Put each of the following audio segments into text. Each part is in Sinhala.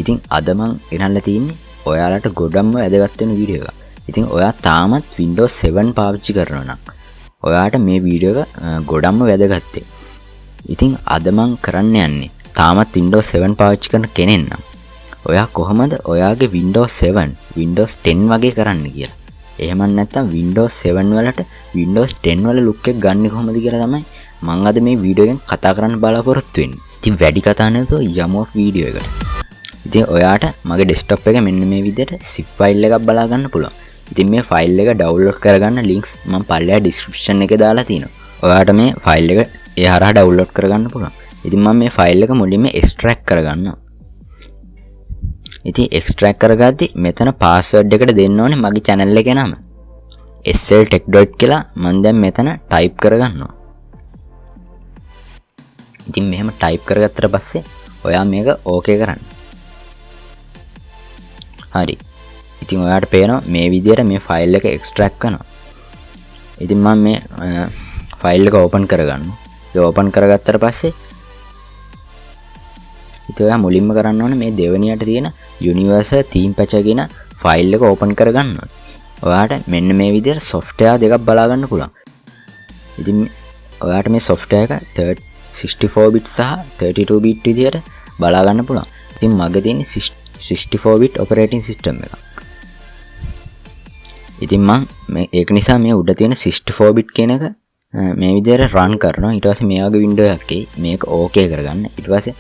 ඉතින් අද මං ගෙනල්ලා තින්නේ ඔයාලට ගොඩක්ම වැදගත් වෙන වීඩියෝ එකක්. ඉතින් ඔයා තාමත් Windows 7 පාවිච්චි කරනවා නම් ඔයාට මේ වීඩියෝ එක ගොඩක්ම වැදගත්. ඉතින් අද මං කරන්න යන්නේ තාමත් Windows 7 පාවිච්චි කරන කෙනෙක් නම් ඔයා කොහොමද ඔයාගේ Windows 7 Windows 10 වගේ කරන්න කියලා. එහෙම නැත්නම් Windows 7 වලට Windows 10 වල ලුක් එක ගන්න කොහොමද කියලා තමයි මම අද මේ වීඩියෝ එකෙන් කතා කරන්න බලාපොරොත්තු වෙන්නේ. ඉතින් වැඩි කතා නැතුව යමු වීඩියෝ එකට. ඉතින් ඔයාට මගේ ඩෙස්ක්ටොප් එක මෙන්න මේ විදිහට zip file එකක් බලා ගන්න පුළුවන්. ඉතින් මේ ෆයිල් එක ඩවුන්ලෝඩ් කරගන්න links මම පල්ලෙහා description එකේ දාලා තියෙනවා. ඔයාට මේ ෆයිල් එක ඒ හරහා ඩවුන්ලෝඩ් කරගන්න පුළුවන්. ඉතින් මම මේ ෆයිල් එක මුලින්ම extract කරගන්නවා. ඉතින් extract කරගද්දි මෙතන password එකට දෙන්න ඕනේ මගේ channel එකේ නම. sltech.com කියලා මම දැන් මෙතන type කරගන්නවා. ඉතින් මෙහෙම type කරගත්තට පස්සේ ඔයා මේක okay කරන්න. හරි. ඉතින් ඔයාට පේනවා මේ විදිහට මේ ෆයිල් එක extract කරනවා. ඉතින් මම මේ ෆයිල් එක open කරගන්නවා. ඒක open කරගත්තට පස්සේ ඉතින් ඔයා මුලින්ම කරන්න ඕනේ මේ දෙවෙනියට තියෙන Universal Theme Patcher කියන ෆයිල් එක open කරගන්න ඕනේ. ඔයාට මෙන්න මේ විදිහට software දෙකක් බලා ගන්න පුළුවන්. ඉතින් ඔයාට මේ software එක 64 bit සහ 32 bit විදිහට බලා ගන්න පුළුවන්. ඉතින් මගේ තියෙන්නේ 64 bit operating system එක. ඉතින් මම ඒක නිසා මේ උඩ තියෙන 64 bit කියන එක මේ විදිහට run කරනවා. ඊට පස්සේ මේ වගේ window එකක් එයි. මේක okay කරගන්න. ඊට පස්සේ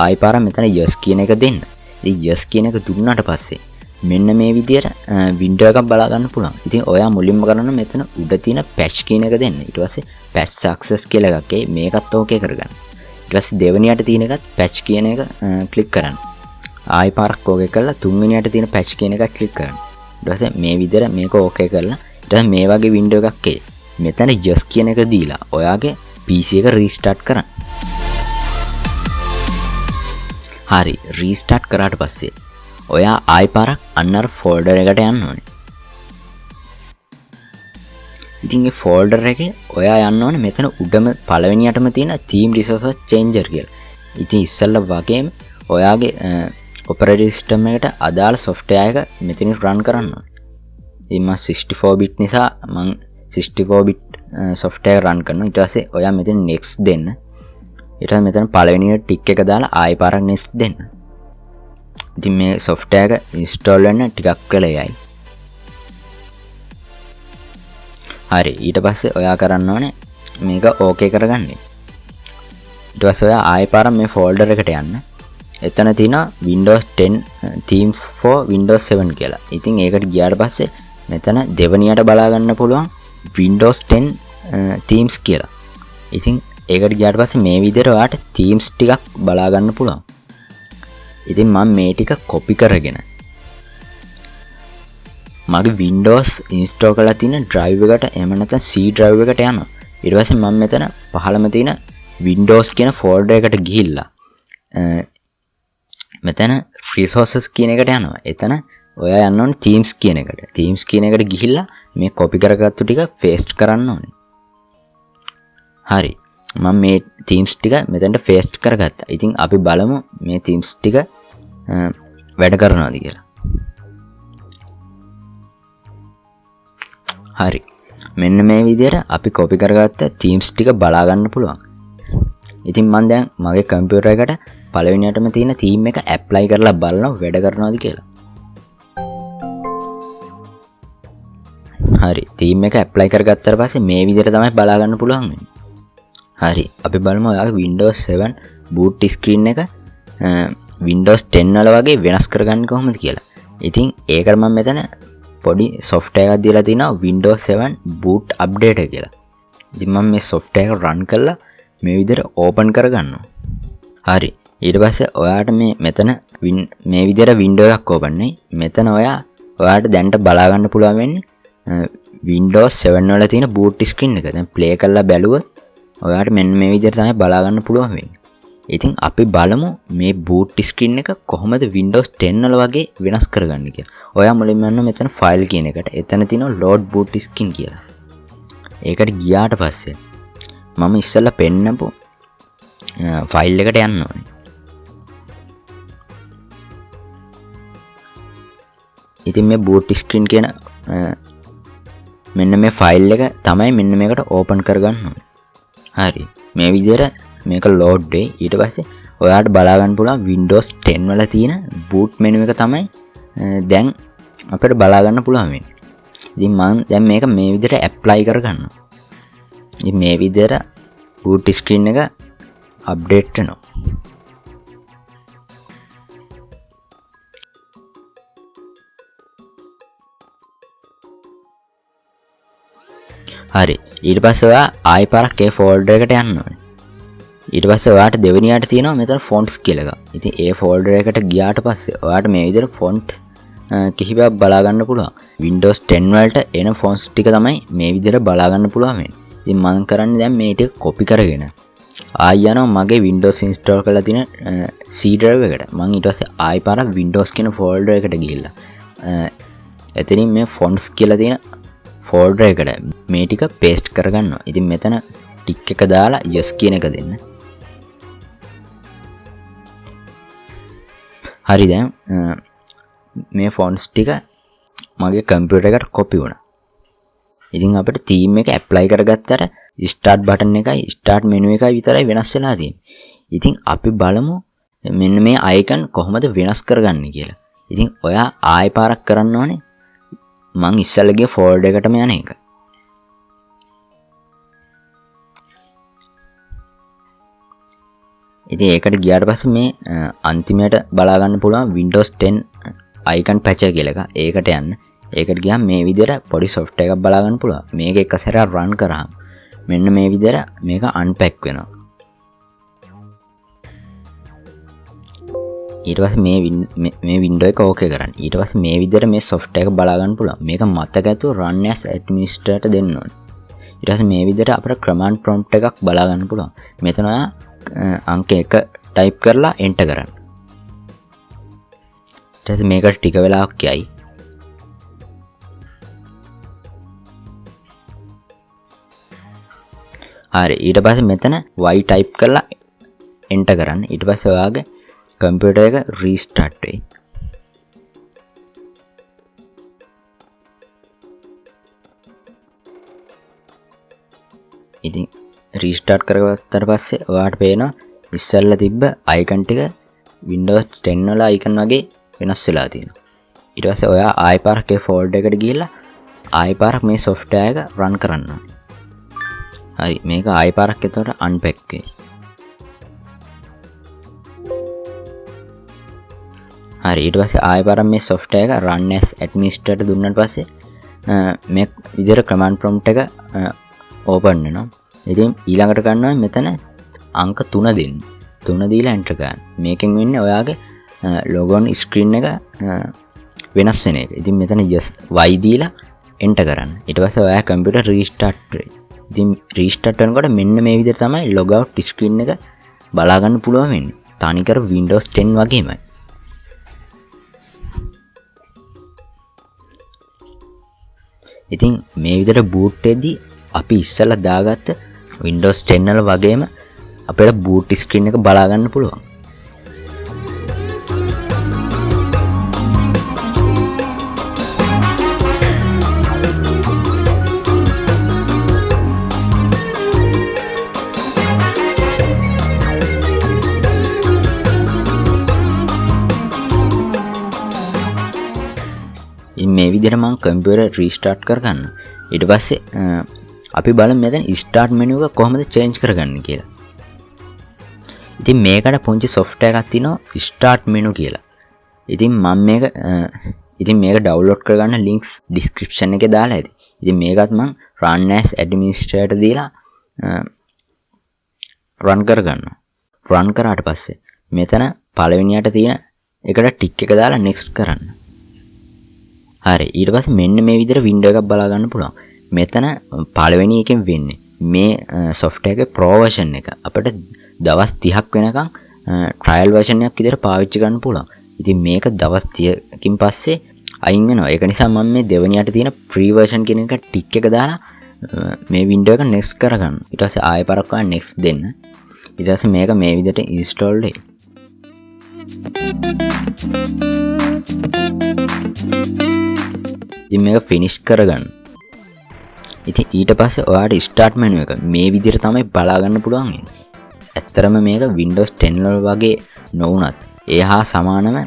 ආයි පාරක් මෙතන yes කියන එක දෙන්න. ඉතින් yes කියන එක දුන්නාට පස්සේ මෙන්න මේ විදිහට window එකක් බලා ගන්න පුළුවන්. ඉතින් ඔයා මුලින්ම කරන්න මෙතන උඩ තියෙන patch කියන එක දෙන්න. ඊට පස්සේ patch success කියලා එකක් එයි. මේකත් okay කරගන්න. ඊට පස්සේ දෙවෙනියට තියෙන එකත් patch කියන එක click කරන්න. ආයි පාරක් okay කරලා තුන්වෙනියට තියෙන patch කියන එකත් click කරන්න. ඊට පස්සේ මේ විදිහට මේක okay කරලා ඊට පස්සේ මේ වගේ window එකක් එයි. මෙතන yes කියන එක දීලා ඔයාගේ PC එක restart කරන්න. හරි restart කරාට පස්සේ ඔයා ආයි පාරක් අන්න අර folder එකට යන්න ඕනේ. ඉතින් මේ folder එකේ ඔයා යන්න ඕනේ මෙතන උඩම පළවෙනියටම තියෙන theme resources changer කියලා. ඉතින් ඉස්සෙල්ලා වගේම ඔයාගේ operating system එකට අදාළ software එක මෙතනින් run කරන්න ඕනේ. ඉතින් මම 64 bit නිසා මම 64 bit software run කරනවා. ඊට පස්සේ ඔයා මෙතන next දෙන්න. ඊට පස්සේ මෙතන පළවෙනියට tick එක දාලා ආයි පාරක් next දෙන්න. ඉතින් මේ software එක install වෙන්න ටිකක් වෙලා යයි. හරි ඊට පස්සේ ඔයා කරන්න ඕනේ මේක okay කරගන්න. ඊට පස්සේ ඔයා ආයි පාරක් මේ folder එකට යන්න. එතන තියෙනවා Windows 10 themes for Windows 7 කියලා. ඉතින් ඒකට ගියාට පස්සේ මෙතන දෙවෙනියට බලා ගන්න පුළුවන් Windows 10 themes කියලා. ඉතින් ඒකට ගියාට පස්සේ මේ විදිහට ඔයාට themes ටිකක් බලා ගන්න පුළුවන්. ඉතින් මම මේ ටික copy කරගෙන මගේ Windows install කරලා තියෙන drive එකට එහෙම නැත්නම් C drive එකට යනවා. ඊට පස්සේ මම මෙතන පහළම තියෙන Windows කියන folder එකට ගිහිල්ලා මෙතන resources කියන එකට යනවා. එතන ඔයා යන්න ඕනේ themes කියන එකට. themes කියන එකට ගිහිල්ලා මේ copy කරගත්තු ටික paste කරන්න ඕනේ. හරි. මම මේ themes ටික මෙතනට paste කරගත්තා. ඉතින් අපි බලමු මේ themes ටික වැඩ කරනවාද කියලා. හරි. මෙන්න මේ විදිහට අපි copy කරගත්ත themes ටික බලා ගන්න පුළුවන්. ඉතින් මම දැන් මගේ කම්පියුටර් එකට පළවෙනියටම තියෙන theme එක apply කරලා බලනවා වැඩ කරනවාද කියලා. හරි. theme එක apply කරගත්තාට පස්සේ මේ විදිහට තමයි බලා ගන්න පුළුවන් වෙන්නේ. හරි. අපි බලමු ඔයාගේ Windows 7 boot screen එක Windows 10 වල වගේ වෙනස් කරගන්නේ කොහොමද කියලා. ඉතින් ඒකට මම මෙතන පොඩි software එකක් දීලා තිනවා Windows 7 boot update කියලා. ඉතින් මම මේ software එක run කරලා මේ විදිහට open කරගන්නවා. හරි. ඊට පස්සේ ඔයාට මේ මෙතන මේ විදිහට window එකක් open වෙයි. මෙතන ඔයාට දැන්ට බලා ගන්න පුළුවන් වෙන්නේ Windows 7 වල තියෙන boot screen එක. දැන් play කරලා බැලුවොත් ඔයාට මෙන්න මේ විදිහට තමයි බලා ගන්න පුළුවන් වෙන්නේ. ඉතින් අපි බලමු මේ boot screen එක කොහොමද Windows 10 වල වගේ වෙනස් කරගන්නේ කියලා. ඔයා මුලින්ම යන්න මෙතන file කියන එකට. එතන තියෙනවා load boot screen කියලා. ඒකට ගියාට පස්සේ මම ඉස්සෙල්ලා පෙන්නපු ෆයිල් එකට යන්න ඕනේ. ඉතින් මේ boot screen කියන මෙන්න මේ ෆයිල් එක තමයි මෙන්න මේකට ඕපන් කරගන්න ඕනේ. හරි. මේ විදිහට මේක load වෙයි. ඊට පස්සේ ඔයාලට බලා ගන්න පුළුවන් Windows 10 වල තියෙන boot menu එක තමයි දැන් අපිට බලා ගන්න පුළුවන් වෙන්නේ. ඉතින් මම දැන් මේක මේ විදිහට apply කරගන්නවා. ඉතින් මේ විදිහට boot screen එක update වෙනවා. හරි. ඊට පස්සේ ඔයා ආයි පාරක් ඒ ෆෝල්ඩර් එකට යන්න ඕනේ. ඊට පස්සේ ඔයාට දෙවෙනියට තියෙනවා මෙතන fonts කියලා එකක්. ඉතින් ඒ ෆෝල්ඩර් එකට ගියාට පස්සේ ඔයාට මේ විදිහට font කිහිපයක් බලා ගන්න පුළුවන්. Windows 10 වලට එන fonts ටික තමයි මේ විදිහට බලා ගන්න පුළුවන් වෙන්නේ. ඉතින් මම කරන්නේ දැන් මේ ටික copy කරගෙන ආයි යනවා මගේ Windows install කරලා තියෙන C drive එකට. මම ඊට පස්සේ ආයි පාරක් Windows කියන ෆෝල්ඩර් එකට ගිහිල්ලා එතනින් මේ fonts කියලා තියෙන ෆෝල්ඩර් එකට මේ ටික paste කරගන්නවා. ඉතින් මෙතන ටික් එක දාලා yes කියන එක දෙන්න. හරි දැන් මේ fonts ටික මගේ කම්පියුටර් එකට copy වුණා. ඉතින් අපිට theme එක apply කරගත්තට start button එකයි start menu එකයි විතරයි වෙනස් වෙලා තියෙන්නේ. ඉතින් අපි බලමු මෙන්න මේ icon කොහොමද වෙනස් කරගන්නේ කියලා. ඉතින් ඔයා ආයෙ පාරක් කරන්න ඕනේ. මං ඉස්සෙල්ලා ගිය ෆෝල්ඩර් එකටම යන එක. ඉතින් ඒකට ගියාට පස්සේ මේ අන්තිමයට බලා ගන්න පුළුවන් Windows 10 icon patcher කියලා එක. ඒකට යන්න. ඒකට ගියාම මේ විදිහට පොඩි software එකක් බලා ගන්න පුළුවන්. මේක එක සැරයක් run කරාම මෙන්න මේ විදිහට මේක unpack වෙනවා. ඊට පස්සේ මේ window එක ඕකේ කරන්න. ඊට පස්සේ මේ විදිහට මේ software එක බලා ගන්න පුළුවන්. මේක මතක ඇතුව run as administrator දෙන්න ඕනේ. ඊට පස්සේ මේ විදිහට අපිට command prompt එකක් බලා ගන්න පුළුවන්. මෙතන අංක 1 type කරලා enter කරන්න. ඊට පස්සේ මේක ටික වෙලාවක් යයි. හරි ඊට පස්සේ මෙතන y type කරලා enter කරන්න. ඊට පස්සේ ඔයාගේ කම්පියුටර් එක රීස්ටාර්ට් වෙයි. ඉතින් රීස්ටාර්ට් කරගත්තාට පස්සේ ඔයාට පේනවා ඉස්සෙල්ලා තිබ්බ icon ටික Windows 10 වල icon වගේ වෙනස් වෙලා තියෙනවා. ඊට පස්සේ ඔයා ආයෙ පාරක් ඒ ෆෝල්ඩර් එකට ගිහිල්ලා ආයෙ පාරක් මේ software එක run කරන්න ඕනේ. හරි මේක ආයෙ පාරක් එතකොට unpack වෙයි. හරි ඊට පස්සේ ආයෙ පාරක් මේ software එක run as administrator දුන්නාට පස්සේ මේ විදිහට command prompt එක open වෙනවා. ඉතින් ඊළඟට ගන්නවා මෙතන අංක 3 දෙන්න. 3 දීලා enter ගන්න. මේකෙන් වෙන්නේ ඔයාගේ logon screen එක වෙනස් වෙන එක. ඉතින් මෙතන just y දීලා enter කරන්න. ඊට පස්සේ ඔයා computer restart වෙයි. ඉතින් restart වෙනකොට මෙන්න මේ විදිහට තමයි log out screen එක බලා ගන්න පුළුවන් වෙන්නේ. තනිකර Windows 10 වගේමයි. ඉතින් මේ විදිහට boot වෙද්දී අපි ඉස්සෙල්ලා දාගත්ත Windows 10 වල වගේම අපිට boot screen එක බලා ගන්න පුළුවන්. මේ විදිහට මම කම්පියුටර් රීස්ටාර්ට් කරගන්න. ඊට පස්සේ අපි බලමු මෙතන ස්ටාර්ට් මෙනු එක කොහොමද චේන්ජ් කරගන්නේ කියලා. ඉතින් මේකට පුංචි software එකක් තියෙනවා ස්ටාර්ට් මෙනු කියලා. ඉතින් මම මේක download කරගන්න links description එකේ දාලා ඇති. ඉතින් මේකත් මම run as administrator දීලා run කරගන්නවා. run කරාට පස්සේ මෙතන පළවෙනියට තියෙන එකට ටික් එක දාලා next කරන්න. හරි ඊට පස්සේ මෙන්න මේ විදිහට window එකක් බලා ගන්න පුළුවන්. මෙතන පළවෙනි එකෙන් වෙන්නේ මේ software එකේ pro version එක අපිට දවස් 30ක් වෙනකන් trial version එකක් විදිහට පාවිච්චි කරන්න පුළුවන්. ඉතින් මේක දවස් 30කින් පස්සේ අයින් වෙනවා. ඒක නිසා මම මේ දෙවෙනියට තියෙන free version කියන එක ටික් එක දාලා මේ window එක next කරගන්න. ඊට පස්සේ ආයෙ පාරක් ගන්න next දෙන්න. ඊට පස්සේ මේක මේ විදිහට install වෙයි. මේක ෆිනිෂ් කරගන්න. ඉතින් ඊට පස්සේ ඔයාට ස්ටාර්ට් මෙනු එක මේ විදිහට තමයි බලා ගන්න පුළුවන් වෙන්නේ. ඇත්තරම මේක Windows 10 වල වගේ නොවුනත් ඒ හා සමානව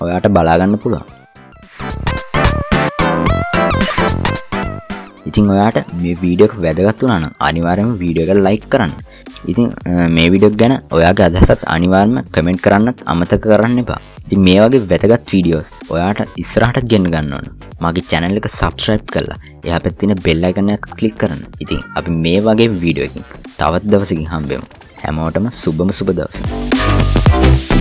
ඔයාට බලා ගන්න පුළුවන්. ඉතින් ඔයාට මේ වීඩියෝ එක වැදගත් වුණා නම් අනිවාර්යයෙන්ම වීඩියෝ එක ලයික් කරන්න. ඉතින් මේ වීඩියෝ එක ගැන ඔයාගේ අදහසත් අනිවාර්යයෙන්ම කමෙන්ට් කරන්නත් අමතක කරන්න එපා. ඉතින් මේ වගේ වැදගත් වීඩියෝස් ඔයාට ඉස්සරහට ගෙන්න ගන්න ඕන. මගේ channel එක subscribe කරලා එහා පැත්තේ තියෙන bell icon එක click කරන්න. ඉතින් අපි මේ වගේ වීඩියෝ එකකින් තවත් දවසකින් හම්බෙමු. හැමෝටම සුබම සුබ දවසක්.